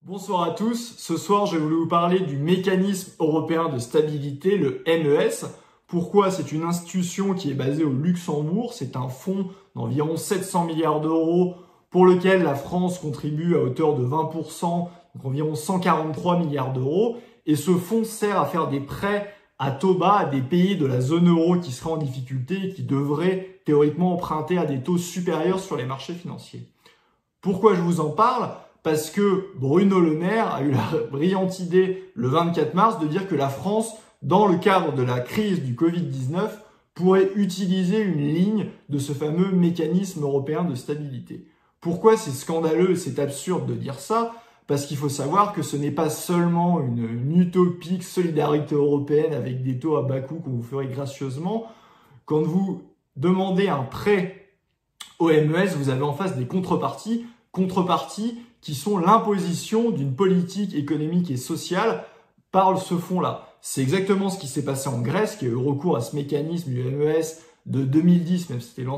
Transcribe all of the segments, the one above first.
Bonsoir à tous, ce soir je voulais vous parler du mécanisme européen de stabilité, le MES. Pourquoi? C'est une institution qui est basée au Luxembourg, c'est un fonds d'environ 700 milliards d'euros pour lequel la France contribue à hauteur de 20%, donc environ 143 milliards d'euros. Et ce fonds sert à faire des prêts à taux bas à des pays de la zone euro qui seraient en difficulté et qui devraient théoriquement emprunter à des taux supérieurs sur les marchés financiers. Pourquoi je vous en parle? Parce que Bruno Le Maire a eu la brillante idée le 24 mars de dire que la France, dans le cadre de la crise du Covid-19, pourrait utiliser une ligne de ce fameux mécanisme européen de stabilité. Pourquoi c'est scandaleux et c'est absurde de dire ça? Parce qu'il faut savoir que ce n'est pas seulement une utopique solidarité européenne avec des taux à bas coût qu'on vous ferait gracieusement. Quand vous demandez un prêt au MES, vous avez en face des contreparties qui sont l'imposition d'une politique économique et sociale par ce fonds-là. C'est exactement ce qui s'est passé en Grèce, qui a eu recours à ce mécanisme du MES de 2010, même si c'était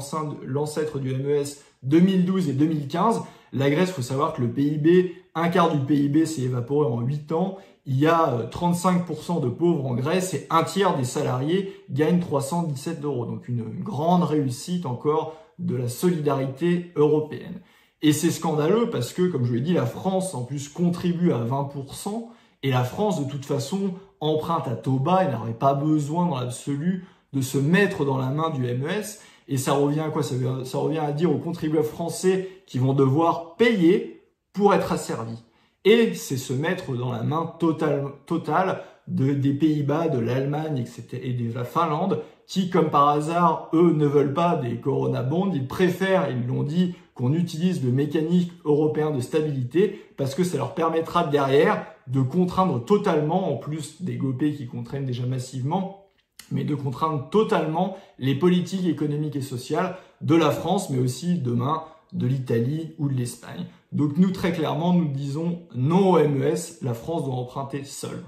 l'ancêtre du MES 2012 et 2015. La Grèce, il faut savoir que le PIB, un quart du PIB s'est évaporé en 8 ans. Il y a 35% de pauvres en Grèce et un tiers des salariés gagnent 317 €. Donc une grande réussite encore de la solidarité européenne. Et c'est scandaleux parce que, comme je vous l'ai dit, la France en plus contribue à 20% et la France de toute façon emprunte à taux bas et n'aurait pas besoin dans l'absolu de se mettre dans la main du MES. Et ça revient à quoi? Ça revient à dire aux contribuables français qui vont devoir payer pour être asservis. Et c'est se mettre dans la main totale des Pays-Bas, de l'Allemagne, etc. et de la Finlande qui, comme par hasard, eux ne veulent pas des Corona Bonds. Ils préfèrent, ils l'ont dit, qu'on utilise le mécanisme européen de stabilité parce que ça leur permettra derrière de contraindre totalement, en plus des GOPE qui contraignent déjà massivement, mais de contraindre totalement les politiques économiques et sociales de la France, mais aussi demain de l'Italie ou de l'Espagne. Donc nous, très clairement, nous disons non au MES, la France doit emprunter seule.